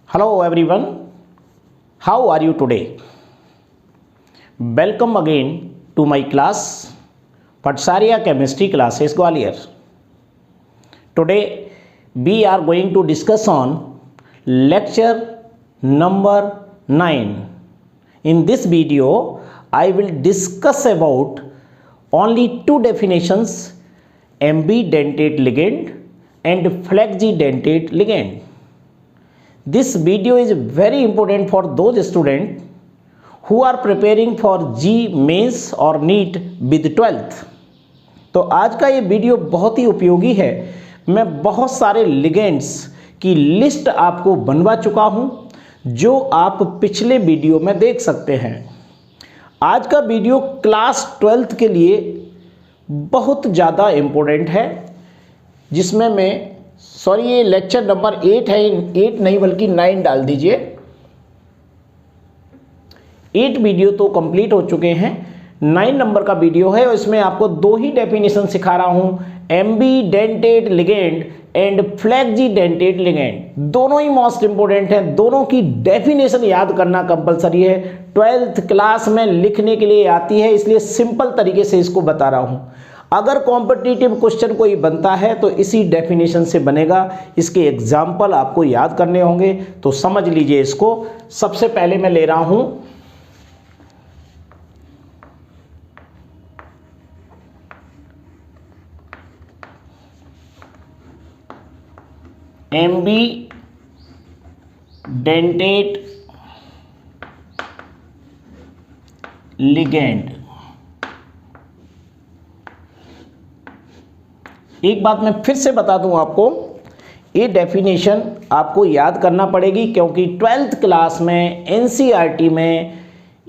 Hello everyone, how are you today? Welcome again to my class, Patsariya Chemistry Classes Gwalior. Today we are going to discuss on lecture number 9. In this video, I will discuss about only two definitions, ambidentate ligand and flexidentate ligand. This video is very important for those students who are preparing for G Mains और NEET with 12th. तो आज का ये video बहुत ही उपयोगी है। मैं बहुत सारे लिगेंड्स की लिस्ट आपको बनवा चुका हूं जो आप पिछले वीडियो में देख सकते हैं। आज का वीडियो क्लास 12th के लिए बहुत ज़्यादा इम्पोर्टेंट है, जिसमें मैं ये लेक्चर नंबर 8 है, 8 नहीं बल्कि 9 डाल दीजिए। 8 वीडियो तो कंप्लीट हो चुके हैं, 9 नंबर का वीडियो है और इसमें आपको दो ही डेफिनेशन सिखा रहा हूं, एम्बीडेंटेट लिगेंड एंड फ्लेक्सिडेंटेट लिगेंड। दोनों ही मोस्ट इंपोर्टेंट हैं, दोनों की डेफिनेशन याद करना कंपलसरी है। 12th क्लास में लिखने के लिए आती है, इसलिए सिंपल तरीके से इसको बता रहा हूं। अगर कॉम्पिटिटिव क्वेश्चन कोई बनता है तो इसी डेफिनेशन से बनेगा। इसके एग्जाम्पल आपको याद करने होंगे, तो समझ लीजिए इसको। सबसे पहले मैं ले रहा हूं एम्बीडेंटेट लिगेंड। एक बात मैं फिर से बता दूं आपको, ये डेफिनेशन आपको याद करना पड़ेगी क्योंकि 12th क्लास में एनसीईआरटी में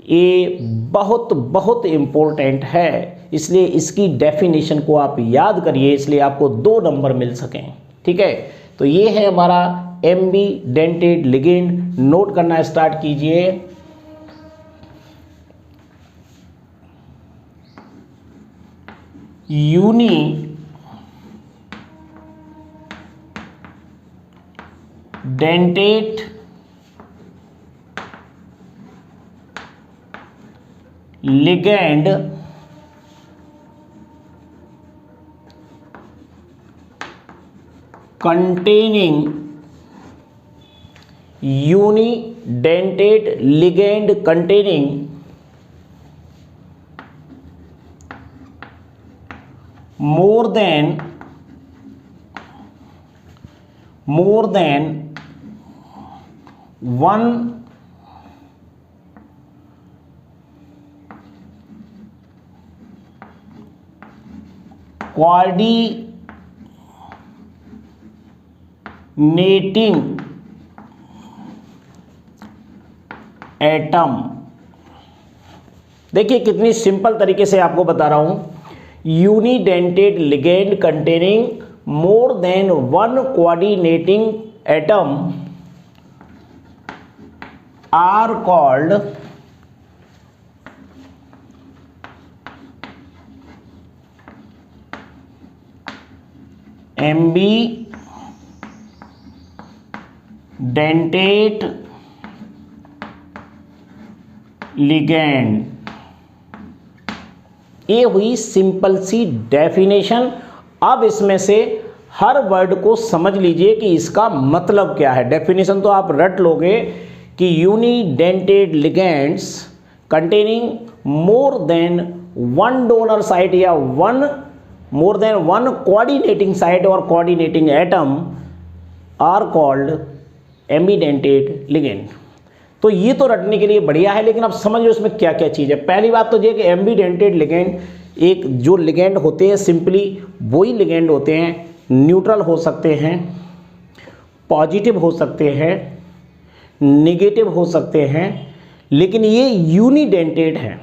ये बहुत बहुत इम्पोर्टेंट है। इसलिए इसकी डेफिनेशन को आप याद करिए, इसलिए आपको 2 नंबर मिल सकें। ठीक है, तो ये है हमारा एम्बीडेंटेट लिगेंड। नोट करना स्टार्ट कीजिए। Unidentate ligand containing unidentate ligand containing more than one coordinating atom. देखिए कितनी सिंपल तरीके से आपको बता रहा हूं। Unidentate ligand containing more than one coordinating atom are called ambidentate ligand. ये हुई सिंपल सी डेफिनेशन। अब इसमें से हर वर्ड को समझ लीजिए कि इसका मतलब क्या है। डेफिनेशन तो आप रट लोगे कि unidentate ligands containing more than one donor site या more than one coordinating site और coordinating atom are called ambidentate ligand. तो ये तो रटने के लिए बढ़िया है, लेकिन अब समझो इसमें क्या क्या चीज़ है। पहली बात तो ये कि एम्बीडेंटेट लिगेंड, एक जो लिगेंड होते हैं सिंपली वही लिगेंड होते हैं, न्यूट्रल हो सकते हैं, पॉजिटिव हो सकते हैं, नेगेटिव हो सकते हैं, लेकिन ये यूनिडेंटेट है,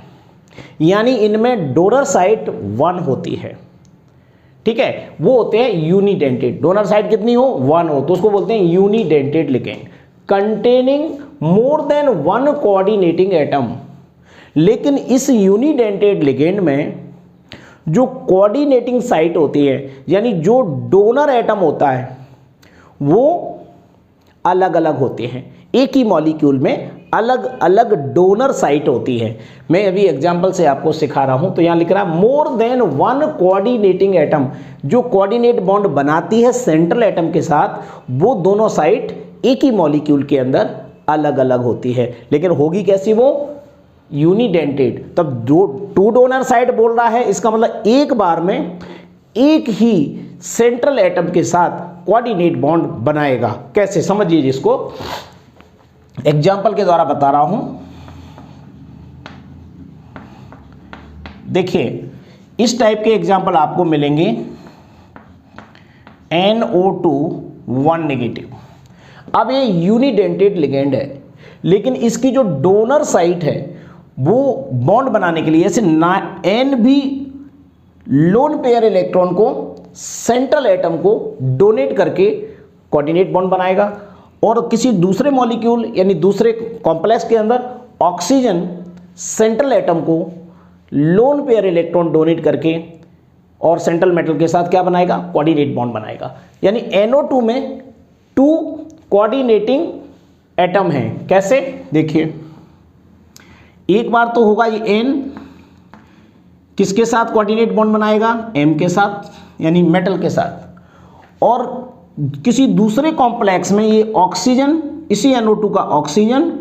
यानी इनमें डोनर साइट 1 होती है। ठीक है, वो होते हैं यूनिडेंटेड। डोनर साइट कितनी हो? 1 हो, तो उसको बोलते हैं unidentate ligand containing more than one coordinating atom. लेकिन इस यूनिडेंटेड लिगेंड में जो कोऑर्डिनेटिंग साइट होती है, यानी जो डोनर एटम होता है, वो अलग अलग होते हैं। एक ही मॉलिक्यूल में अलग अलग डोनर साइट होती है। मैं अभी एग्जांपल से आपको सिखा रहा हूं। तो यहां लिख रहा है मोर देन वन कोऑर्डिनेटिंग एटम, जो कोऑर्डिनेट बॉन्ड बनाती है सेंट्रल एटम के साथ, वो दोनों साइट एक ही मॉलिक्यूल के अंदर अलग अलग होती है। लेकिन होगी कैसी वो? यूनिडेंटेड। तब जो टू डोनर साइट बोल रहा है, इसका मतलब एक बार में एक ही सेंट्रल एटम के साथ कोऑर्डिनेट बॉन्ड बनाएगा। कैसे, समझिए जिसको एग्जाम्पल के द्वारा बता रहा हूं। देखिए इस टाइप के एग्जाम्पल आपको मिलेंगे। NO2 1 negative. अब ये यूनिडेंटेड लिगेंड है, लेकिन इसकी जो डोनर साइट है वो बॉन्ड बनाने के लिए, जैसे N भी लोन पेयर इलेक्ट्रॉन को सेंट्रल एटम को डोनेट करके कोऑर्डिनेट बॉन्ड बनाएगा, और किसी दूसरे मॉलिक्यूल यानी दूसरे कॉम्प्लेक्स के अंदर ऑक्सीजन सेंट्रल एटम को लोन पेयर इलेक्ट्रॉन डोनेट करके और सेंट्रल मेटल के साथ क्या बनाएगा? कोऑर्डिनेट बॉन्ड बनाएगा। यानी NO2 में 2 कोऑर्डिनेटिंग एटम हैं। कैसे? देखिए एक बार तो होगा ये N किसके साथ कोऑर्डिनेट बॉन्ड बनाएगा? M के साथ, यानी मेटल के साथ। और किसी दूसरे कॉम्प्लेक्स में ये ऑक्सीजन, इसी NO2 का ऑक्सीजन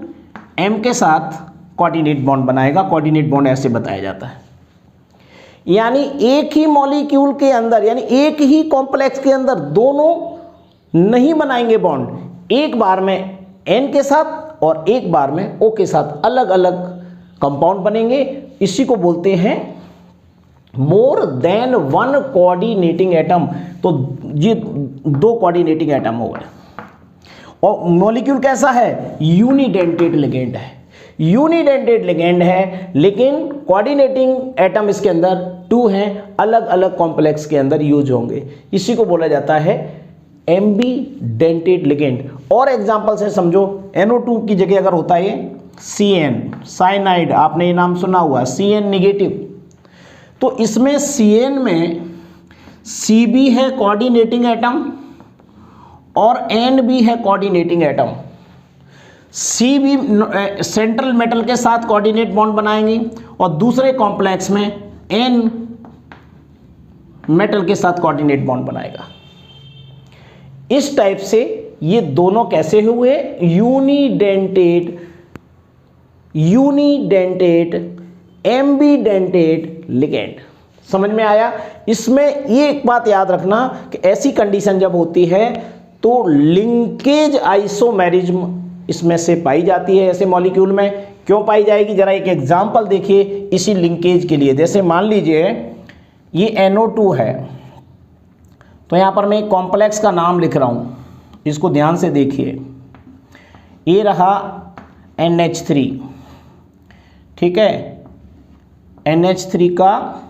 M के साथ कोऑर्डिनेट बॉन्ड बनाएगा। कोऑर्डिनेट बॉन्ड ऐसे बताया जाता है। यानी एक ही मॉलिक्यूल के अंदर, यानी एक ही कॉम्प्लेक्स के अंदर दोनों नहीं बनाएंगे बॉन्ड, एक बार में N के साथ और एक बार में O के साथ अलग अलग कंपाउंड बनेंगे। इसी को बोलते हैं मोर देन वन कोऑर्डिनेटिंग एटम। तो ये 2 कोऑर्डिनेटिंग एटम हो गए। और मॉलिक्यूल कैसा है? यूनिडेंटेड लिगेंड है। यूनिडेंटेड लिगेंड है, लेकिन कोऑर्डिनेटिंग एटम इसके अंदर 2 हैं, अलग अलग कॉम्प्लेक्स के अंदर यूज होंगे। इसी को बोला जाता है एम्बीडेंटेड लिगेंड। और एग्जांपल से समझो, NO2 की जगह अगर होता है CN, साइनाइड, आपने ये नाम सुना हुआ, CN नेगेटिव, तो इसमें CN में C भी है कोऑर्डिनेटिंग एटम और N भी है कोऑर्डिनेटिंग एटम। C भी सेंट्रल मेटल के साथ कोऑर्डिनेट बॉन्ड बनाएंगी और दूसरे कॉम्प्लेक्स में N मेटल के साथ कोऑर्डिनेट बॉन्ड बनाएगा। इस टाइप से ये दोनों कैसे हुए? Unidentate एम्बीडेंटेड ligand. समझ में आया? इसमें ये एक बात याद रखना कि ऐसी कंडीशन जब होती है तो लिंकेज आइसोमेरिज्म इसमें से पाई जाती है। ऐसे मॉलिक्यूल में क्यों पाई जाएगी? जरा एक एग्जांपल देखिए इसी लिंकेज के लिए। जैसे मान लीजिए ये NO2 है, तो यहां पर मैं एक कॉम्प्लेक्स का नाम लिख रहा हूं, इसको ध्यान से देखिए। ये रहा NH3, ठीक है। NH3 का,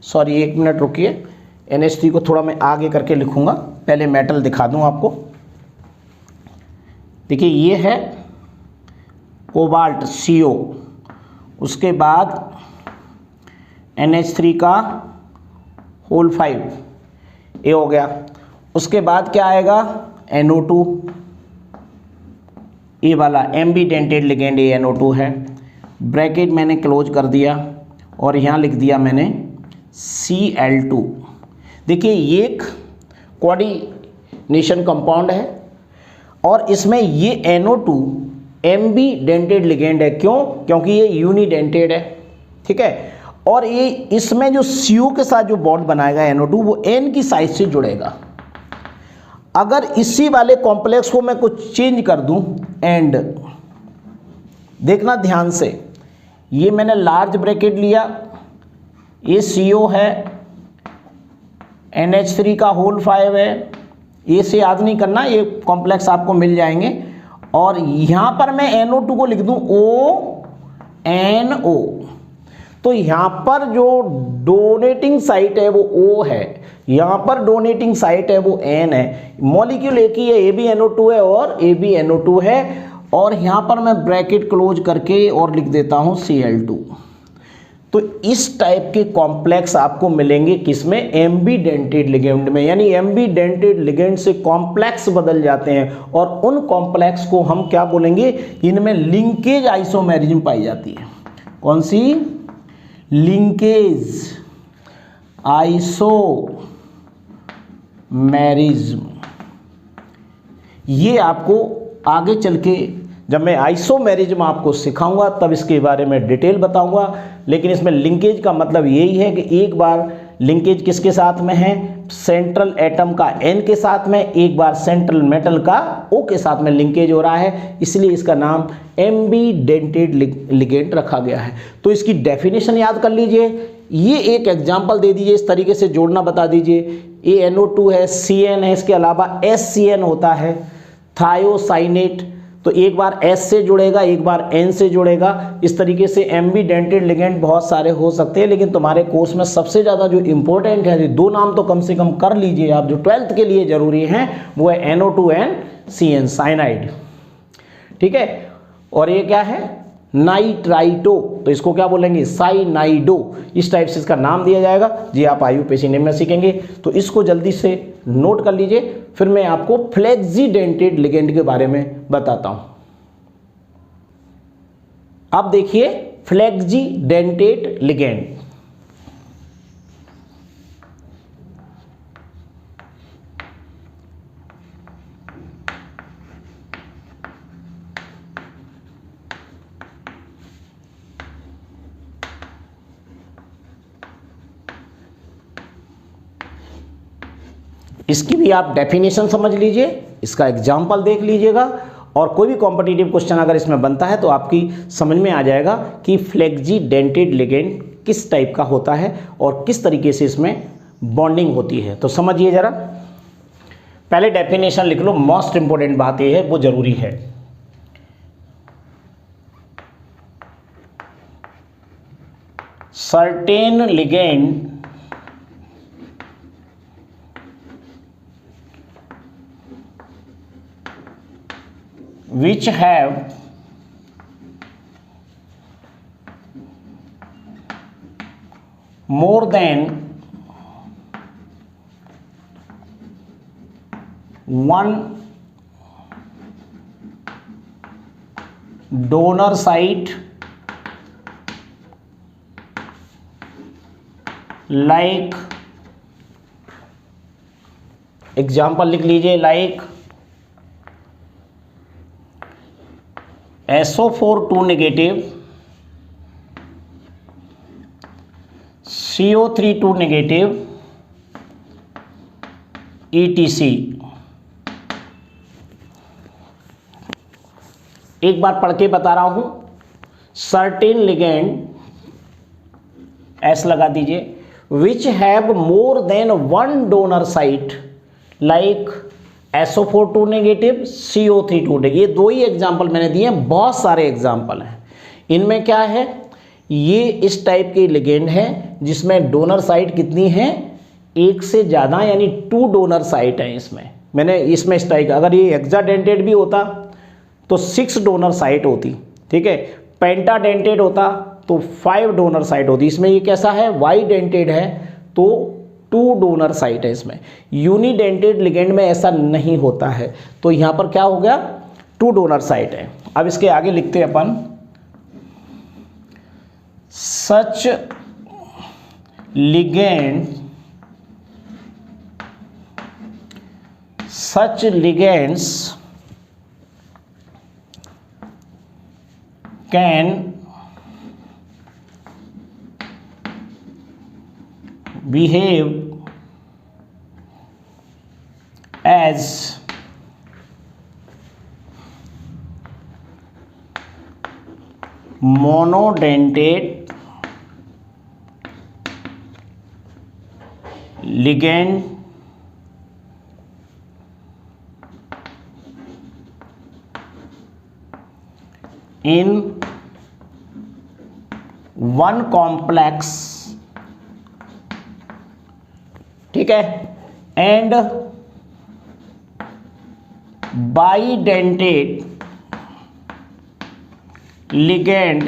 सॉरी एक मिनट रुकिए, NH3 को थोड़ा मैं आगे करके लिखूंगा, पहले मेटल दिखा दूं आपको। देखिए ये है कोबाल्ट CO, उसके बाद NH3 का होल 5 ये हो गया। उसके बाद क्या आएगा? NO2, ये वाला एम्बीडेंटेड लिगेंड ये NO2 है। ब्रैकेट मैंने क्लोज कर दिया और यहाँ लिख दिया मैंने Cl2। देखिए ये एक कोऑर्डिनेशन कंपाउंड है और इसमें ये NO2 एम्बीडेंटेड लिगेंड है। क्यों? क्योंकि ये यूनिडेंटेड है, ठीक है। और ये इसमें जो CO के साथ जो बॉन्ड बनाएगा NO2, वो N की साइड से जुड़ेगा। अगर इसी वाले कॉम्प्लेक्स को मैं कुछ चेंज कर दूं, एंड देखना ध्यान से, ये मैंने लार्ज ब्रैकेट लिया, ये CO है, NH3 का होल 5 है, ये से याद नहीं करना, ये कॉम्प्लेक्स आपको मिल जाएंगे। और यहाँ पर मैं NO2 को लिख दूं ONO, तो यहाँ पर जो डोनेटिंग साइट है वो O है, यहाँ पर डोनेटिंग साइट है वो N है। मॉलिक्यूल एक ही है, ये भी NO2 है और ये भी NO2 है। और यहाँ पर मैं ब्रैकेट क्लोज करके और लिख देता हूँ Cl2। तो इस टाइप के कॉम्प्लेक्स आपको मिलेंगे किसमें, एम्बीडेंटेड लिगेंड में, यानी एम्बीडेंटेड लिगेंड से कॉम्प्लेक्स बदल जाते हैं और उन कॉम्प्लेक्स को हम क्या बोलेंगे, इनमें लिंकेज आइसोमेरिज्म पाई जाती है। कौन सी, लिंकेज आइसोमेरिज्म। ये आपको आगे चल के जब मैं आइसोमेरिज्म आपको सिखाऊंगा तब इसके बारे में डिटेल बताऊंगा, लेकिन इसमें लिंकेज का मतलब यही है कि एक बार लिंकेज किसके साथ में है, सेंट्रल एटम का N के साथ में, एक बार सेंट्रल मेटल का O के साथ में लिंकेज हो रहा है, इसलिए इसका नाम एम्बीडेंटेड लिगेंड रखा गया है। तो इसकी डेफिनेशन याद कर लीजिए, ये एक एग्जांपल दे दीजिए, इस तरीके से जोड़ना बता दीजिए। ANO2 है, CN है, इसके अलावा SCN होता है, थायोसाइनेट, तो एक बार S से जुड़ेगा, एक बार N से जुड़ेगा। इस तरीके से एम्बीडेंटेड लिगेंड बहुत सारे हो सकते हैं, लेकिन तुम्हारे कोर्स में सबसे ज़्यादा जो इंपॉर्टेंट है, दो नाम तो कम से कम कर लीजिए आप, जो 12th के लिए जरूरी हैं, वो है NO2 CN, साइनाइड। ठीक है, और ये क्या है, नाइट्राइटो, तो इसको क्या बोलेंगे, साइनाइडो। इस टाइप से इसका नाम दिया जाएगा जी, आप IUPAC नेम में सीखेंगे। तो इसको जल्दी से नोट कर लीजिए, फिर मैं आपको फ्लेक्सीडेंटेड लिगेंड के बारे में बताता हूं। अब देखिए फ्लेक्सीडेंटेड लिगेंड। इसकी भी आप डेफिनेशन समझ लीजिए, इसका एग्जाम्पल देख लीजिएगा, और कोई भी कॉम्पिटिटिव क्वेश्चन अगर इसमें बनता है तो आपकी समझ में आ जाएगा कि फ्लेक्सीडेंटेड लिगेंड किस टाइप का होता है और किस तरीके से इसमें बॉन्डिंग होती है। तो समझिए जरा, पहले डेफिनेशन लिख लो, मोस्ट इंपोर्टेंट बात यह है, वो जरूरी है। Certain ligand which have more than one donor site, like example लिख लीजिए, like SO4 negative, CO3 negative, ETC। एक बार पढ़ के बता रहा हूं, सर्टेन लिगेंड, S लगा दीजिए, which have more than one donor site, like SO4 negative, CO3 negative. ये दो ही एग्जाम्पल मैंने दिए हैं, बहुत सारे एग्जाम्पल हैं। इनमें क्या है, ये इस टाइप के लिगेंड है जिसमें डोनर साइट कितनी है, एक से ज़्यादा, यानी 2 डोनर साइट है इसमें। मैंने इसमें इस टाइप का, अगर ये हेक्साडेंटेड भी होता तो 6 डोनर साइट होती, ठीक है। पेंटाडेंटेड होता तो 5 डोनर साइट होती। इसमें ये कैसा है, वाइडेंटेड है तो 2 डोनर साइट है इसमें। यूनिडेंटेड लिगेंड में ऐसा नहीं होता है, तो यहाँ पर क्या हो गया, 2 डोनर साइट है। अब इसके आगे लिखते हैं अपन, such ligands can behave as monodentate ligand in one complex, ठीक है, and bidentate ligand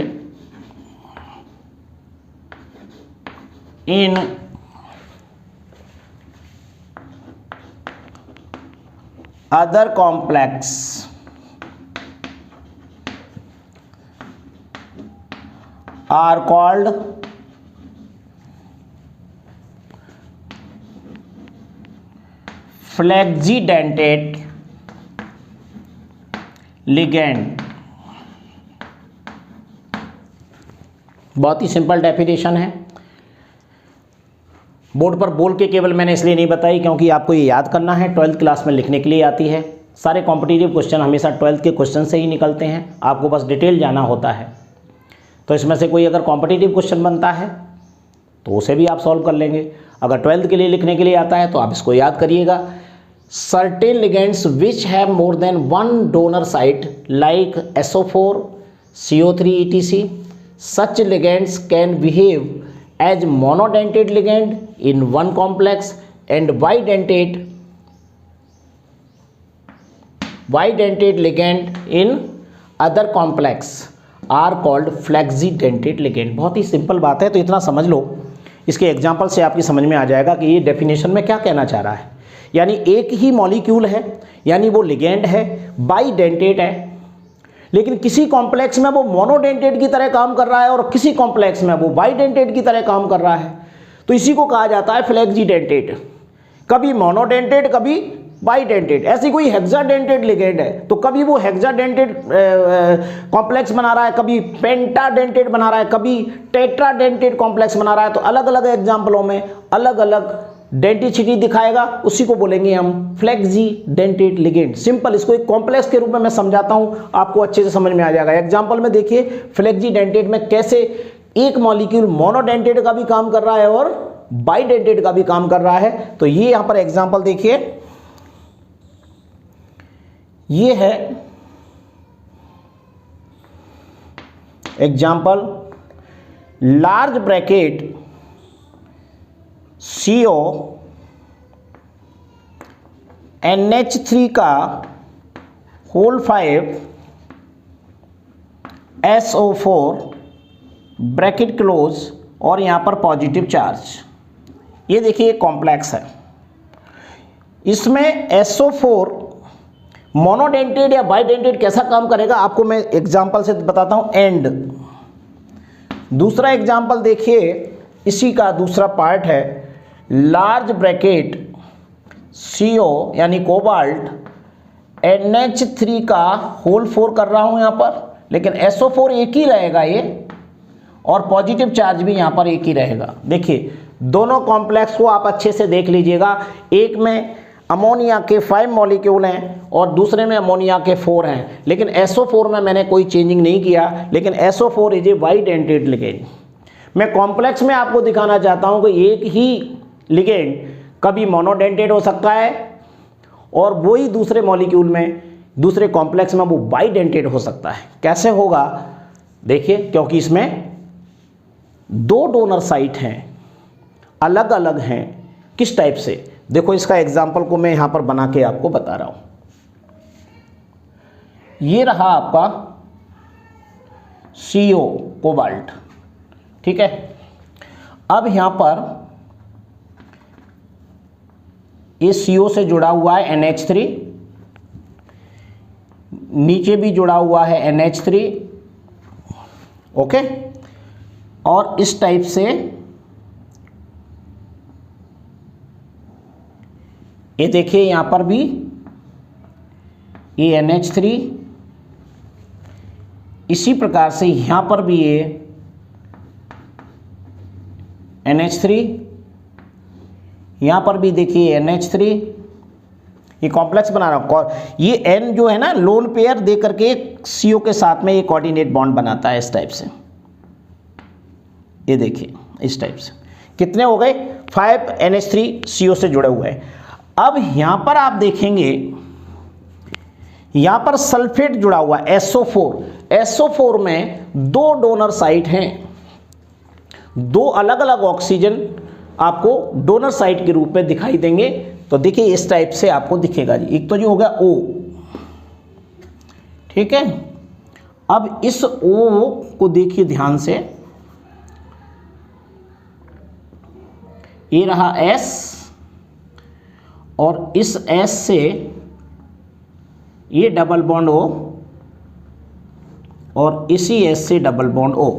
in other complex are called flexidentate ligand. बहुत ही सिंपल डेफिनेशन है, बोर्ड पर बोल के केवल मैंने इसलिए नहीं बताई क्योंकि आपको ये याद करना है, 12th क्लास में लिखने के लिए आती है। सारे कॉम्पिटिटिव क्वेश्चन हमेशा 12th के क्वेश्चन से ही निकलते हैं, आपको बस डिटेल जाना होता है। तो इसमें से कोई अगर कॉम्पिटिटिव क्वेश्चन बनता है तो उसे भी आप सॉल्व कर लेंगे। अगर 12th के लिए लिखने के लिए आता है तो आप इसको याद करिएगा। Certain ligands which have more than one donor site like SO4, CO3 etc. Such ligands can behave as monodentate ligand in one complex and bidentate ligand in other complex are called flexidentate ligand. बहुत ही simple बात है, तो इतना समझ लो, इसके example से आपकी समझ में आ जाएगा कि ये डेफिनेशन में क्या कहना चाह रहा है। यानी एक ही मॉलिक्यूल है, यानी वो लिगेंड है, बाइडेंटेट है, लेकिन किसी कॉम्प्लेक्स में वो मोनोडेंटेट की तरह काम कर रहा है और किसी कॉम्प्लेक्स में वो बाइडेंटेट की तरह काम कर रहा है, तो इसी को कहा जाता है फ्लेक्सीडेंटेट। कभी मोनोडेंटेट कभी बाइडेंटेट। ऐसी कोई हेक्साडेंटेट लिगेंड है तो कभी वो हेक्साडेंटेट कॉम्प्लेक्स बना रहा है, कभी पेंटाडेंटेट बना रहा है, कभी टेट्राडेंटेट कॉम्प्लेक्स बना रहा है। तो अलग अलग एग्जाम्पलों में अलग अलग डेंटिसिटी दिखाएगा, उसी को बोलेंगे हम फ्लेक्सीडेंटेट लिगेंड। सिंपल, इसको एक कॉम्प्लेक्स के रूप में मैं समझाता हूं, आपको अच्छे से समझ में आ जाएगा। एग्जाम्पल में देखिए फ्लेक्सीडेंटेट में कैसे एक मॉलिक्यूल मोनोडेंटेट का भी काम कर रहा है और बाइडेंटेट का भी काम कर रहा है। तो ये यहां पर एग्जाम्पल देखिए, ये है example, large bracket CO NH3 का होल 5 SO4 ब्रैकेट क्लोज और यहां पर पॉजिटिव चार्ज। ये देखिए एक कॉम्प्लेक्स है, इसमें SO4 मोनोडेंटेट या बाइडेंटेट कैसा काम करेगा आपको मैं एग्जांपल से बताता हूं। एंड दूसरा एग्जांपल देखिए, इसी का दूसरा पार्ट है, लार्ज ब्रैकेट CO यानी कोबाल्ट NH3 का होल 4 कर रहा हूं यहां पर, लेकिन SO4 एक ही रहेगा ये, और पॉजिटिव चार्ज भी यहां पर एक ही रहेगा। देखिए दोनों कॉम्प्लेक्स को आप अच्छे से देख लीजिएगा, एक में अमोनिया के 5 मॉलिक्यूल हैं और दूसरे में अमोनिया के 4 हैं, लेकिन SO4 में मैंने कोई चेंजिंग नहीं किया, लेकिन SO4 is a bidentate ligand. मैं कॉम्प्लेक्स में आपको दिखाना चाहता हूं कि एक ही लिगेंड कभी मोनोडेंटेट हो सकता है और वही दूसरे मॉलिक्यूल में, दूसरे कॉम्प्लेक्स में वो बाइडेंटेट हो सकता है। कैसे होगा देखिए, क्योंकि इसमें 2 डोनर साइट हैं, अलग अलग हैं। किस टाइप से, देखो इसका एग्जाम्पल को मैं यहां पर बना के आपको बता रहा हूं। ये रहा आपका CO कोबाल्ट, ठीक है। अब यहां पर ये CO से जुड़ा हुआ है NH3, नीचे भी जुड़ा हुआ है NH3, ओके। और इस टाइप से ये देखिए यहां पर भी ये NH3, इसी प्रकार से यहां पर भी ये NH3, यहां पर भी देखिए NH3, ये कॉम्प्लेक्स बना रहा हूं। ये N जो है ना, लोन पेयर दे करके CO के साथ में ये कोऑर्डिनेट बॉन्ड बनाता है इस टाइप से। ये देखिए इस टाइप से कितने हो गए, 5 NH3 CO से जुड़े हुए हैं। अब यहां पर आप देखेंगे यहां पर सल्फेट जुड़ा हुआ है SO4। SO4 में 2 डोनर साइट हैं, 2 अलग अलग ऑक्सीजन आपको डोनर साइट के रूप में दिखाई देंगे। तो देखिए इस टाइप से आपको दिखेगा जी। एक तो जो हो गया O, ठीक है। अब इस O को देखिए ध्यान से, ये रहा S और इस S से ये डबल बॉन्ड O और इसी S से डबल बॉन्ड O,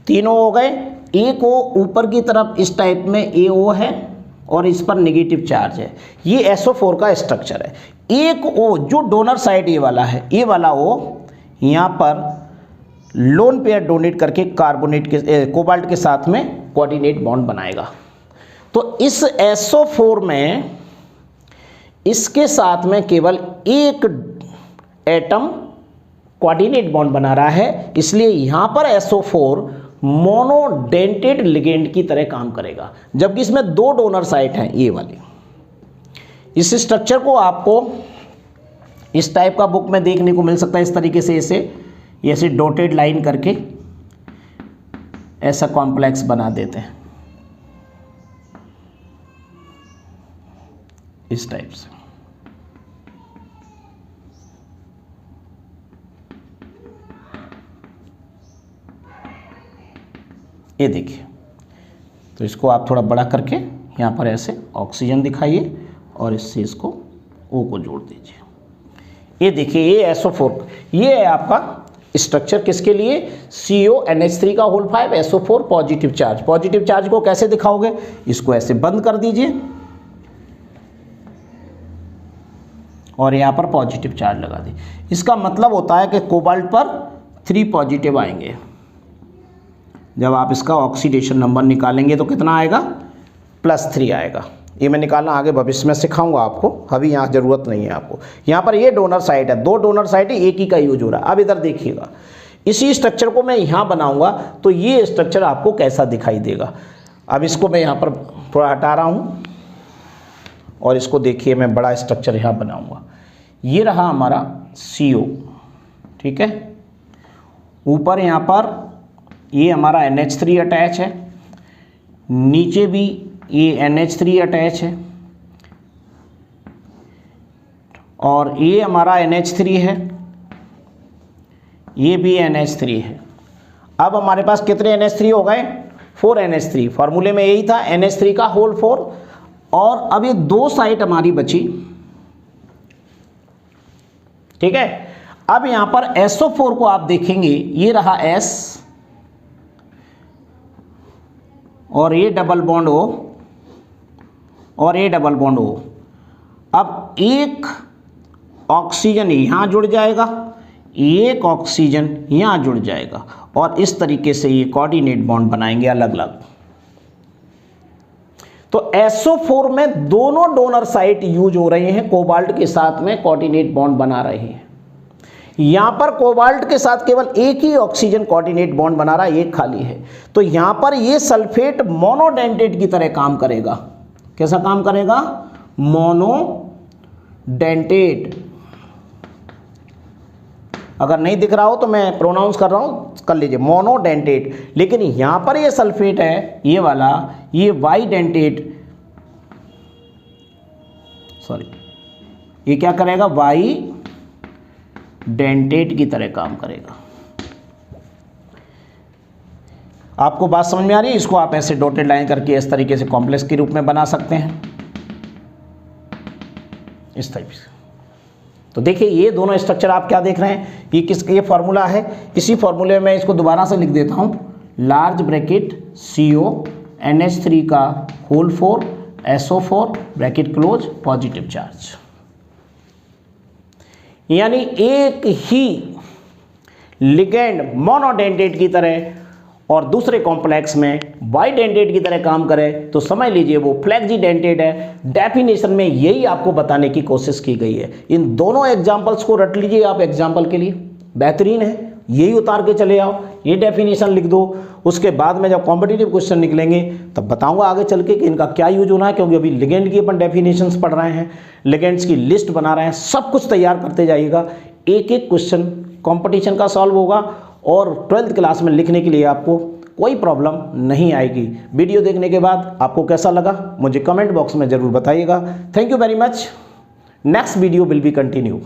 तीनों हो गए। एक O ऊपर की तरफ इस टाइप में AO है और इस पर नेगेटिव चार्ज है। ये SO4 का स्ट्रक्चर है। एक O जो डोनर साइड ये वाला है, ये वाला O यहाँ पर लोन पेयर डोनेट करके कार्बोनेट के कोबाल्ट के साथ में कोऑर्डिनेट बॉन्ड बनाएगा। तो इस SO4 में इसके साथ में केवल एक एटम कोऑर्डिनेट बॉन्ड बना रहा है, इसलिए यहाँ पर SO4 मोनोडेंटेड लिगेंड की तरह काम करेगा, जबकि इसमें दो डोनर साइट हैं ये वाली। इस स्ट्रक्चर को आपको इस टाइप का बुक में देखने को मिल सकता है। इस तरीके से ऐसे डॉटेड लाइन करके ऐसा कॉम्प्लेक्स बना देते हैं इस टाइप से। ये देखिए, तो इसको आप थोड़ा बड़ा करके यहाँ पर ऐसे ऑक्सीजन दिखाइए और इससे इसको O को जोड़ दीजिए। ये देखिए, ये SO4, ये है आपका स्ट्रक्चर किसके लिए, CONH3 का whole 5 SO4 positive charge. Positive charge को कैसे दिखाओगे, इसको ऐसे बंद कर दीजिए और यहाँ पर पॉजिटिव चार्ज लगा दी। इसका मतलब होता है कि कोबाल्ट पर 3 पॉजिटिव आएंगे। जब आप इसका ऑक्सीडेशन नंबर निकालेंगे तो कितना आएगा, +3 आएगा। ये मैं निकालना आगे भविष्य में सिखाऊंगा आपको, अभी यहाँ ज़रूरत नहीं है आपको। यहाँ पर ये डोनर साइट है, दो डोनर साइट है, एक ही का यूज हो रहा है। अब इधर देखिएगा, इसी स्ट्रक्चर को मैं यहाँ बनाऊंगा तो ये स्ट्रक्चर आपको कैसा दिखाई देगा। अब इसको मैं यहाँ पर थोड़ा हटा रहा हूँ और इसको देखिए, मैं बड़ा स्ट्रक्चर यहाँ बनाऊँगा। ये रहा हमारा CO, ठीक है। ऊपर यहाँ पर ये हमारा NH3 अटैच है, नीचे भी ये NH3 अटैच है और ये हमारा NH3 है, ये भी NH3 है। अब हमारे पास कितने NH3 हो गए, 4 NH3। फॉर्मूले में यही था NH3 का होल 4। और अब ये 2 साइट हमारी बची, ठीक है। अब यहां पर SO4 को आप देखेंगे, ये रहा S और ये डबल बॉन्ड O और ये डबल बॉन्ड O। अब एक ऑक्सीजन यहाँ जुड़ जाएगा, एक ऑक्सीजन यहाँ जुड़ जाएगा और इस तरीके से ये कोऑर्डिनेट बॉन्ड बनाएंगे अलग अलग। तो SO4 में दोनों डोनर साइट यूज हो रहे हैं, कोबाल्ट के साथ में कोऑर्डिनेट बॉन्ड बना रहे हैं। यहां पर कोबाल्ट के साथ केवल एक ही ऑक्सीजन कोऑर्डिनेट बॉन्ड बना रहा है, एक खाली है। तो यहां पर ये सल्फेट मोनोडेंटेट की तरह काम करेगा। कैसा काम करेगा, मोनोडेंटेट। अगर नहीं दिख रहा हो तो मैं प्रोनाउंस कर रहा हूं, कर लीजिए, मोनोडेंटेट। लेकिन यहां पर ये सल्फेट है, ये वाला, ये बाइडेंटेट, सॉरी, ये क्या करेगा, बाइडेंटेट की तरह काम करेगा। आपको बात समझ में आ रही है। इसको आप ऐसे डॉटेड लाइन करके इस तरीके से कॉम्प्लेक्स के रूप में बना सकते हैं, इस टाइप से। तो देखिए, ये दोनों स्ट्रक्चर आप क्या देख रहे हैं, ये किसका, ये फॉर्मूला है। इसी फॉर्मूले में इसको दोबारा से लिख देता हूं, लार्ज ब्रैकेट CONH3 का whole 4 SO4 bracket close positive charge. यानी एक ही लिगेंड मोनोडेंटेट की तरह और दूसरे कॉम्प्लेक्स में बाइडेंटेट की तरह काम करे तो समझ लीजिए वो फ्लेक्सीडेंटेट है। डेफिनेशन में यही आपको बताने की कोशिश की गई है। इन दोनों एग्जांपल्स को रट लीजिए आप एग्जांपल के लिए, बेहतरीन है। यही उतार के चले आओ, ये डेफिनेशन लिख दो। उसके बाद में जब कॉम्पिटिटिव क्वेश्चन निकलेंगे तब बताऊंगा आगे चल के कि इनका क्या यूज होना है, क्योंकि अभी लिगेंड की अपन डेफिनेशंस पढ़ रहे हैं, लिगेंड्स की लिस्ट बना रहे हैं। सब कुछ तैयार करते जाइएगा, एक एक क्वेश्चन कंपटीशन का सॉल्व होगा और 12th क्लास में लिखने के लिए आपको कोई प्रॉब्लम नहीं आएगी। वीडियो देखने के बाद आपको कैसा लगा मुझे कमेंट बॉक्स में ज़रूर बताइएगा। Thank you very much. Next video will be continue.